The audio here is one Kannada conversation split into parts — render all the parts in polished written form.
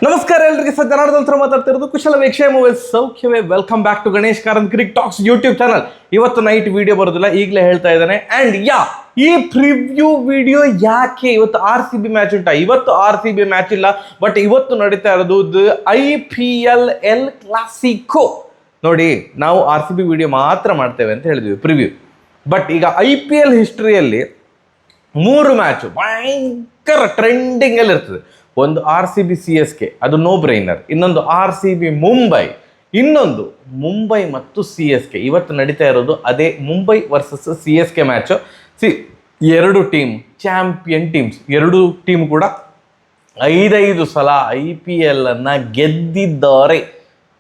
ನಮಸ್ಕಾರ ಎಲ್ರಿಗೆ ಜನಾರ್ದನ್ ಹತ್ರ ಮಾತಾಡ್ತಿರೋದು ಕುಶಲ ವೇಕ್ಷೇಮ ಸೌಖ್ಯವೇ. Welcome back to Ganesh Karanth cricket talks YouTube channel. ಇವತ್ತು ನೈಟ್ ವಿಡಿಯೋ ಬರೋದಿಲ್ಲ, ಈಗಲೇ ಹೇಳ್ತಾ ಇದ್ದಾನೆ. ಅಂಡ್ ಈ ಪ್ರಿವ್ಯೂ ವಿಡಿಯೋ ಯಾಕೆ, ಇವತ್ತು RCB ಮ್ಯಾಚ್ ಉಂಟಾ? ಇವತ್ತು RCB ಮ್ಯಾಚ್ ಇಲ್ಲ, ಬಟ್ ಇವತ್ತು ನಡೀತಾ ಇರೋದು IPL ಎಲ್ ಕ್ಲಾಸಿಕೋ. ನೋಡಿ, ನಾವು RCB ವಿಡಿಯೋ ಮಾತ್ರ ಮಾಡ್ತೇವೆ ಅಂತ ಹೇಳಿದ್ವಿ ಪ್ರಿವ್ಯೂ. ಬಟ್ ಈಗ IPL ಹಿಸ್ಟ್ರಿಯಲ್ಲಿ 3 ಮ್ಯಾಚು ಭಯಂಕರ ಟ್ರೆಂಡಿಂಗ್ ಅಲ್ಲಿ ಇರ್ತದೆ. ಒಂದು RCB CSK, ಅದು ನೋ ಬ್ರೈನರ್. ಇನ್ನೊಂದು RCB ಮುಂಬೈ, ಇನ್ನೊಂದು ಮುಂಬೈ ಮತ್ತು CSK. ಇವತ್ತು ನಡೀತಾ ಇರೋದು ಅದೇ ಮುಂಬೈ ವರ್ಸಸ್ CSK ಮ್ಯಾಚು. ಎರಡು ಟೀಮ್ ಚಾಂಪಿಯನ್ ಟೀಮ್ಸ್, ಎರಡು ಟೀಮ್ ಕೂಡ 5 ಸಲ IPL ಅನ್ನ ಗೆದ್ದಿದ್ದಾರೆ.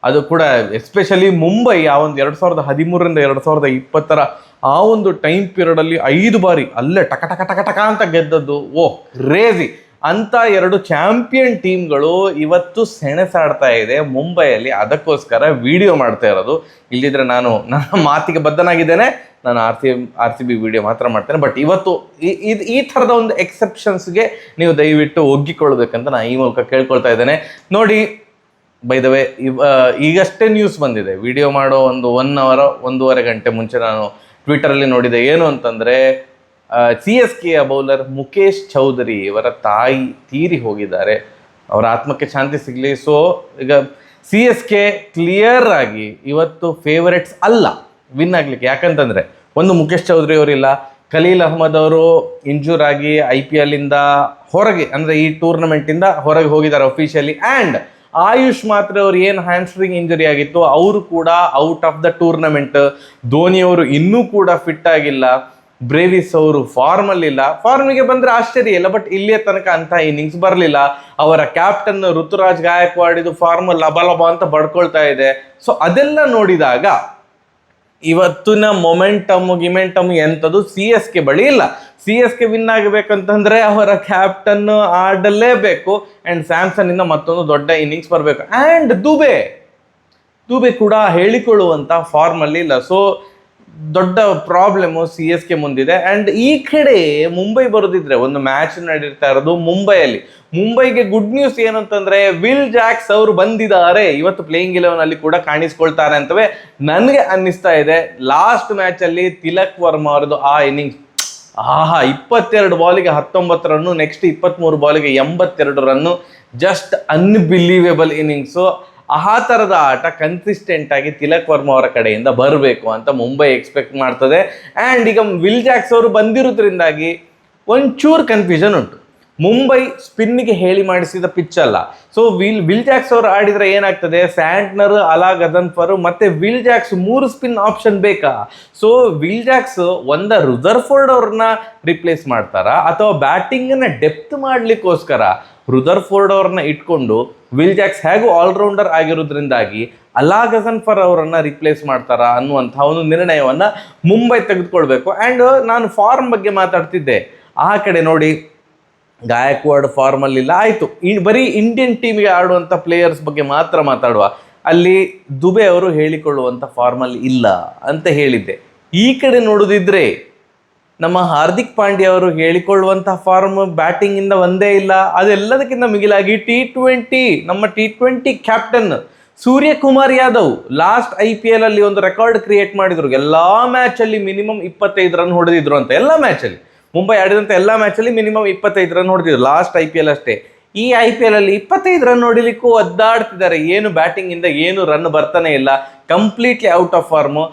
ಅದು ಕೂಡ ಎಸ್ಪೆಷಲಿ ಮುಂಬೈ ಆ ಒಂದು 2013ರಿಂದ 2020 ಆ ಒಂದು ಟೈಮ್ ಪೀರಿಯಡಲ್ಲಿ 5 ಬಾರಿ ಅಲ್ಲೇ ಟಕ ಟಕ ಟಕ ಟಕ ಅಂತ ಗೆದ್ದದ್ದು. ಕ್ರೇಜಿ ಅಂತ ಎರಡು ಚಾಂಪಿಯನ್ ಟೀಮ್ಗಳು ಇವತ್ತು ಸೆಣಸಾಡ್ತಾ ಇದೆ ಮುಂಬೈಯಲ್ಲಿ. ಅದಕ್ಕೋಸ್ಕರ ವಿಡಿಯೋ ಮಾಡ್ತಾ ಇರೋದು. ಇಲ್ಲಿದ್ರೆ ನಾನು ನನ್ನ ಮಾತಿಗೆ ಬದ್ಧನಾಗಿದ್ದೇನೆ, ನಾನು RCB ವಿಡಿಯೋ ಮಾತ್ರ ಮಾಡ್ತೇನೆ. ಬಟ್ ಇವತ್ತು ಈ ಥರದ ಒಂದು ಎಕ್ಸೆಪ್ಷನ್ಸ್ಗೆ ನೀವು ದಯವಿಟ್ಟು ಒಗ್ಗಿಕೊಳ್ಬೇಕಂತ ನಾನು ಈ ಮೂಲಕ ಕೇಳ್ಕೊಳ್ತಾ ಇದ್ದೇನೆ. ನೋಡಿ, ಬೈ ದ ವೇ, ಈಗಷ್ಟೇ ನ್ಯೂಸ್ ಬಂದಿದೆ. ವಿಡಿಯೋ ಮಾಡೋ ಒಂದು 1 ಅವರ್ 1.5 ಗಂಟೆ ಮುಂಚೆ ನಾನು ಟ್ವಿಟರಲ್ಲಿ ನೋಡಿದೆ. ಏನು ಅಂತಂದರೆ, CSK ಬೌಲರ್ ಮುಖೇಶ್ ಚೌಧರಿ ಇವರ ತಾಯಿ ತೀರಿ ಹೋಗಿದ್ದಾರೆ. ಅವರ ಆತ್ಮಕ್ಕೆ ಶಾಂತಿ ಸಿಗಲಿ. ಸೊ ಈಗ CSK ಕ್ಲಿಯರ್ ಆಗಿ ಇವತ್ತು ಫೇವರೇಟ್ಸ್ ಅಲ್ಲ ವಿನ್ ಆಗಲಿಕ್ಕೆ. ಯಾಕಂತಂದರೆ, ಒಂದು ಮುಖೇಶ್ ಚೌಧರಿ ಅವರಿಲ್ಲ, ಖಲೀಲ್ ಅಹ್ಮದ್ ಅವರು ಇಂಜೂರ್ ಆಗಿ IPL ಇಂದ ಹೊರಗೆ, ಅಂದರೆ ಈ ಟೂರ್ನಮೆಂಟಿಂದ ಹೊರಗೆ ಹೋಗಿದ್ದಾರೆ ಅಫಿಷಿಯಲಿ. ಆ್ಯಂಡ್ ಆಯುಷ್ ಮಾತ್ರ ಅವರು ಏನು ಹ್ಯಾಮ್ಸ್ಟ್ರಿಂಗ್ ಇಂಜರಿ ಆಗಿತ್ತು, ಅವರು ಕೂಡ out of the tournament. Dhoni ಅವರು ಇನ್ನೂ ಕೂಡ ಫಿಟ್ ಆಗಿಲ್ಲ. ಬ್ರೇವಿಸ್ ಅವರು ಫಾರ್ಮಲ್ಲಿಲ್ಲ. ಫಾರ್ಮಿಗೆ ಬಂದರೆ ಆಶ್ಚರ್ಯ ಇಲ್ಲ, ಬಟ್ ಇಲ್ಲಿಯ ತನಕ ಅಂತ ಇನ್ನಿಂಗ್ಸ್ ಬರಲಿಲ್ಲ. ಅವರ ಕ್ಯಾಪ್ಟನ್ ಋತುರಾಜ್ ಗಾಯಕ್ವಾಡ್ ಇದು ಫಾರ್ಮ್ ಲಬ ಅಂತ ಬಡ್ಕೊಳ್ತಾ ಇದೆ. ಸೊ ಅದೆಲ್ಲ ನೋಡಿದಾಗ ಇವತ್ತಿನ ಗಿಮೆಂಟಮ್ ಎಂಥದ್ದು CSK ಬಳಿ ಇಲ್ಲ. CSK ವಿನ್ ಆಗಬೇಕಂತಂದ್ರೆ ಅವರ ಕ್ಯಾಪ್ಟನ್ ಆಡಲೇಬೇಕು. ಆ್ಯಂಡ್ ಸ್ಯಾಮ್ಸನ್ ಇಂದ ಮತ್ತೊಂದು ದೊಡ್ಡ ಇನ್ನಿಂಗ್ಸ್ ಬರಬೇಕು. ಆ್ಯಂಡ್ ದುಬೆ ಕೂಡ ಹೇಳಿಕೊಳ್ಳುವಂಥ ಫಾರ್ಮಲ್ಲಿ ಇಲ್ಲ. ಸೊ ದೊಡ್ಡ ಪ್ರಾಬ್ಲಮ್ಮು CSK ಮುಂದಿದೆ. ಆ್ಯಂಡ್ ಈ ಕಡೆ ಮುಂಬೈ ಬರೋದಿದ್ರೆ, ಒಂದು ಮ್ಯಾಚ್ ನಡೀತಾ ಇರೋದು ಮುಂಬೈಯಲ್ಲಿ. ಮುಂಬೈಗೆ ಗುಡ್ ನ್ಯೂಸ್ ಏನು ಅಂತಂದರೆ, ವಿಲ್ ಜಾಕ್ಸ್ ಅವರು ಬಂದಿದ್ದಾರೆ. ಇವತ್ತು ಪ್ಲೇಯಿಂಗ್ 11 ಅಲ್ಲಿ ಕೂಡ ಕಾಣಿಸ್ಕೊಳ್ತಾರೆ ಅಂತವೇ ನನಗೆ ಅನ್ನಿಸ್ತಾ ಇದೆ. ಲಾಸ್ಟ್ ಮ್ಯಾಚಲ್ಲಿ ತಿಲಕ್ ವರ್ಮಾ ಅವರದು ಆ innings, 22 ಬಾಲಿಗೆ 19 run, next 23 ಬಾಲಿಗೆ 82 run, just unbelievable innings. ಆ ಥರದ ಆಟ ಕನ್ಸಿಸ್ಟೆಂಟ್ ಆಗಿ ತಿಲಕ್ ವರ್ಮಾ ಅವರ ಕಡೆಯಿಂದ ಬರಬೇಕು ಅಂತ ಮುಂಬೈ ಎಕ್ಸ್ಪೆಕ್ಟ್ ಮಾಡ್ತದೆ. ಆ್ಯಂಡ್ ಈಗ ವಿಲ್ ಜಾಕ್ಸ್ ಅವರು ಬಂದಿರೋದ್ರಿಂದಾಗಿ ಒಂಚೂರು ಕನ್ಫ್ಯೂಷನ್ ಉಂಟು. ಮುಂಬೈ ಸ್ಪಿನ್ನಿಗೆ ಹೇಳಿ ಮಾಡಿಸಿದ ಪಿಚ್ ಅಲ್ಲ. ಸೊ ವಿಲ್ ಜಾಕ್ಸ್ ಅವರು ಆಡಿದರೆ ಏನಾಗ್ತದೆ, ಸ್ಯಾಂಟ್ನರ್, ಅಲಾ ಗದನ್ಫರ್ ಮತ್ತೆ ವಿಲ್ ಜಾಕ್ಸ್ 3 ಸ್ಪಿನ್ ಆಪ್ಷನ್ ಬೇಕಾ? ಸೊ ವಿಲ್ ಜಾಕ್ಸ್ ರುದರ್ಫೋರ್ಡ್ ಅವ್ರನ್ನ ರಿಪ್ಲೇಸ್ ಮಾಡ್ತಾರಾ, ಅಥವಾ ಬ್ಯಾಟಿಂಗನ್ನು ಡೆಪ್ತ್ ಮಾಡಲಿಕ್ಕೋಸ್ಕರ ರುದರ್ಫೋರ್ಡ್ ಅವ್ರನ್ನ ಇಟ್ಕೊಂಡು ವಿಲ್ ಜಾಕ್ಸ್ ಹೇಗೂ ಆಲ್ರೌಂಡರ್ ಆಗಿರೋದ್ರಿಂದಾಗಿ ಅಲಾ ಗಜನ್ಫರ್ ಅವರನ್ನು ರಿಪ್ಲೇಸ್ ಮಾಡ್ತಾರಾ ಅನ್ನುವಂಥ ಒಂದು ನಿರ್ಣಯವನ್ನು ಮುಂಬೈ ತೆಗೆದುಕೊಳ್ಬೇಕು. ಆ್ಯಂಡ್ ನಾನು ಫಾರ್ಮ್ ಬಗ್ಗೆ ಮಾತಾಡ್ತಿದ್ದೆ. ಆ ಕಡೆ ನೋಡಿ, ಗಾಯಕ್ವಾಡ್ ಫಾರ್ಮಲ್ಲಿಲ್ಲ, ಆಯಿತು. ಬರೀ ಇಂಡಿಯನ್ ಟೀಮಿಗೆ ಆಡುವಂಥ ಪ್ಲೇಯರ್ಸ್ ಬಗ್ಗೆ ಮಾತ್ರ ಮಾತಾಡುವ. ಅಲ್ಲಿ ದುಬೆ ಅವರು ಹೇಳಿಕೊಳ್ಳುವಂಥ ಫಾರ್ಮಲ್ಲಿ ಇಲ್ಲ ಅಂತ ಹೇಳಿದ್ದೆ. ಈ ಕಡೆ ನೋಡೋದಿದ್ರೆ, ನಮ್ಮ ಹಾರ್ದಿಕ್ ಪಾಂಡ್ಯ ಅವರು ಹೇಳಿಕೊಳ್ಳುವಂಥ ಫಾರ್ಮ್ ಬ್ಯಾಟಿಂಗಿಂದ ಒಂದೇ ಇಲ್ಲ. ಅದೆಲ್ಲದಕ್ಕಿಂತ ಮಿಗಿಲಾಗಿ ನಮ್ಮ T20 captain Suryakumar Yadav last IPL ಅಲ್ಲಿ ಒಂದು ರೆಕಾರ್ಡ್ ಕ್ರಿಯೇಟ್ ಮಾಡಿದ್ರು. ಎಲ್ಲ ಮ್ಯಾಚಲ್ಲಿ ಮಿನಿಮಮ್ 25 ರನ್ ಹೊಡೆದಿದ್ರು ಅಂತ. ಎಲ್ಲ ಮ್ಯಾಚಲ್ಲಿ, ಮುಂಬೈ ಆಡಿದಂಥ ಎಲ್ಲ ಮ್ಯಾಚಲ್ಲಿ ಮಿನಿಮಮ್ 25 ರನ್ ಹೊಡೆದಿದ್ರು. ಲಾಸ್ಟ್ IPL ಅಷ್ಟೇ. ಈ IPL ಅಲ್ಲಿ 25 ರನ್ ಹೊಡಿಲಿಕ್ಕೂ ಒದ್ದಾಡ್ತಿದ್ದಾರೆ. ಏನು ಬ್ಯಾಟಿಂಗಿಂದ ಏನು ರನ್ ಬರ್ತಾನೆ ಇಲ್ಲ. Completely out of form.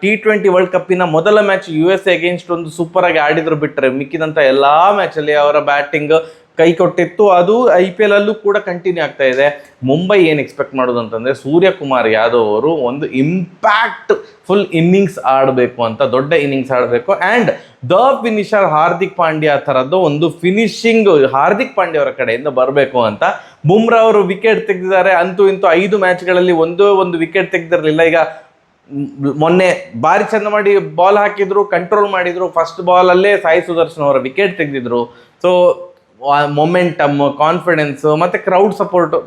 T20 world ಕಪ್ಪಿನ ಮೊದಲ ಮ್ಯಾಚ್ USA ಅಗೇನ್ಸ್ಟ್ ಒಂದು ಸೂಪರ್ ಆಗಿ ಆಡಿದ್ರು ಬಿಟ್ಟರೆ ಮಿಕ್ಕಿದಂಥ ಎಲ್ಲ ಮ್ಯಾಚಲ್ಲಿ ಅವರ ಬ್ಯಾಟಿಂಗ್ ಕೈ ಕೊಟ್ಟಿತ್ತು. ಅದು IPL ಅಲ್ಲೂ ಕೂಡ ಕಂಟಿನ್ಯೂ ಆಗ್ತಾ ಇದೆ. ಮುಂಬೈ ಏನು ಎಕ್ಸ್ಪೆಕ್ಟ್ ಮಾಡೋದು ಅಂತಂದರೆ, ಸೂರ್ಯಕುಮಾರ್ ಯಾದವ್ ಅವರು ಒಂದು ಇಂಪ್ಯಾಕ್ಟ್ ಫುಲ್ ಇನ್ನಿಂಗ್ಸ್ ಆಡಬೇಕು ಅಂತ, ದೊಡ್ಡ ಇನ್ನಿಂಗ್ಸ್ ಆಡಬೇಕು. And the finisher Hardik Pandya ಥರದ್ದು ಒಂದು ಫಿನಿಶಿಂಗ್ ಹಾರ್ದಿಕ್ ಪಾಂಡ್ಯ ಅವರ ಕಡೆಯಿಂದ ಬರಬೇಕು ಅಂತ. ಬುಮ್ರಾ ಅವರು ವಿಕೆಟ್ ತೆಗೆದಿದ್ದಾರೆ. ಅಂತೂ ಇಂತೂ 5 ಮ್ಯಾಚ್ಗಳಲ್ಲಿ ಒಂದು ವಿಕೆಟ್ ತೆಗೆದಿರಲಿಲ್ಲ. ಈಗ ಮೊನ್ನೆ ಭಾರಿ ಚಂದ ಮಾಡಿ ಬಾಲ್ ಹಾಕಿದ್ರು, ಕಂಟ್ರೋಲ್ ಮಾಡಿದ್ರು. ಫಸ್ಟ್ ಬಾಲಲ್ಲೇ ಸಾಯಿ ಸುದರ್ಶನ್ ಅವರ ವಿಕೆಟ್ ತೆಗೆದಿದ್ರು. ಸೊ ಮೊಮೆಂಟಮ್, ಕಾನ್ಫಿಡೆನ್ಸ್ ಮತ್ತು ಕ್ರೌಡ್ ಸಪೋರ್ಟು.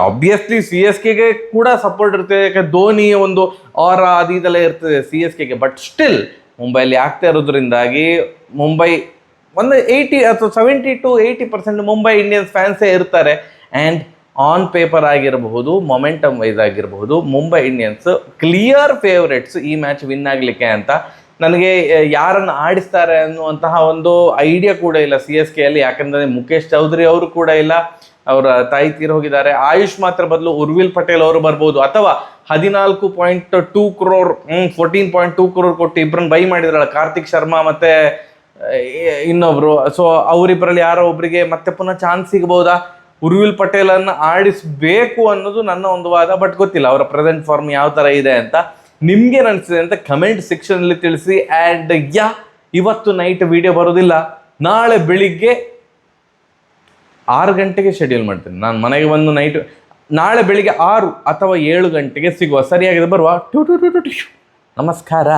ಆಬ್ವಿಯಸ್ಲಿ CSKಗೆ ಕೂಡ ಸಪೋರ್ಟ್ ಇರ್ತದೆ. ಯಾಕೆ ಧೋನಿ ಒಂದು ಅದು ಇದೆಲ್ಲ ಇರ್ತದೆ CSKಗೆ. ಬಟ್ ಸ್ಟಿಲ್ ಮುಂಬೈಲಿ ಆಗ್ತಾ ಇರೋದ್ರಿಂದಾಗಿ ಮುಂಬೈ ಒಂದು 80 ಅಥವಾ 70 to 80% ಮುಂಬೈ ಇಂಡಿಯನ್ಸ್ ಫ್ಯಾನ್ಸೇ ಇರ್ತಾರೆ. ಆ್ಯಂಡ್ ಆನ್ ಪೇಪರ್ ಆಗಿರಬಹುದು, ಮೊಮೆಂಟಮ್ ವೈಸ್ ಆಗಿರಬಹುದು, ಮುಂಬೈ ಇಂಡಿಯನ್ಸ್ ಕ್ಲಿಯರ್ ಫೇವ್ರೆಟ್ಸ್ ಈ ಮ್ಯಾಚ್ ವಿನ್ ಆಗಲಿಕ್ಕೆ ಅಂತ. ನನಗೆ ಯಾರನ್ನು ಆಡಿಸ್ತಾರೆ ಅನ್ನುವಂತಹ ಒಂದು ಐಡಿಯಾ ಕೂಡ ಇಲ್ಲ CSK ಅಲ್ಲಿ. ಯಾಕಂದರೆ ಮುಖೇಶ್ ಚೌಧರಿ ಅವರು ಕೂಡ ಇಲ್ಲ, ಅವರ ತಾಯಿ ತೀರ್ ಹೋಗಿದ್ದಾರೆ. ಆಯುಷ್ ಮಾತ್ರ ಬದಲು ಉರ್ವಿಲ್ ಪಟೇಲ್ ಅವರು ಬರ್ಬೋದು, ಅಥವಾ 14.2 crore 14.2 crore ಕೊಟ್ಟು ಇಬ್ಬರನ್ನ ಬೈ ಮಾಡಿದ್ರಲ್ಲ, ಕಾರ್ತಿಕ್ ಶರ್ಮಾ ಮತ್ತೆ ಇನ್ನೊಬ್ರು. ಸೊ ಅವರಿಬ್ಬರಲ್ಲಿ ಯಾರೋ ಒಬ್ಬರಿಗೆ ಮತ್ತೆ ಪುನಃ ಚಾನ್ಸ್ ಸಿಗಬಹುದಾ? ಉರ್ವಿಲ್ ಪಟೇಲನ್ನು ಆಡಿಸಬೇಕು ಅನ್ನೋದು ನನ್ನ ಒಂದು ವಾದ. ಬಟ್ ಗೊತ್ತಿಲ್ಲ ಅವರ ಪ್ರೆಸೆಂಟ್ ಫಾರ್ಮ್ ಯಾವ ಥರ ಇದೆ ಅಂತ. ನಿಮ್ಗೇನು ಅನಿಸಿದೆ ಅಂತ ಕಮೆಂಟ್ ಸೆಕ್ಷನಲ್ಲಿ ತಿಳಿಸಿ. ಆ್ಯಂಡ್ ಇವತ್ತು ನೈಟ್ ವಿಡಿಯೋ ಬರೋದಿಲ್ಲ, ನಾಳೆ ಬೆಳಿಗ್ಗೆ 6 ಗಂಟೆಗೆ ಶೆಡ್ಯೂಲ್ ಮಾಡ್ತೀನಿ. ನಾನು ಮನೆಗೆ ಬಂದು ನಾಳೆ ಬೆಳಿಗ್ಗೆ 6 ಅಥವಾ 7 ಗಂಟೆಗೆ ಸಿಗುವ. ಸರಿಯಾಗಿದೆ, ಬರುವ. ನಮಸ್ಕಾರ.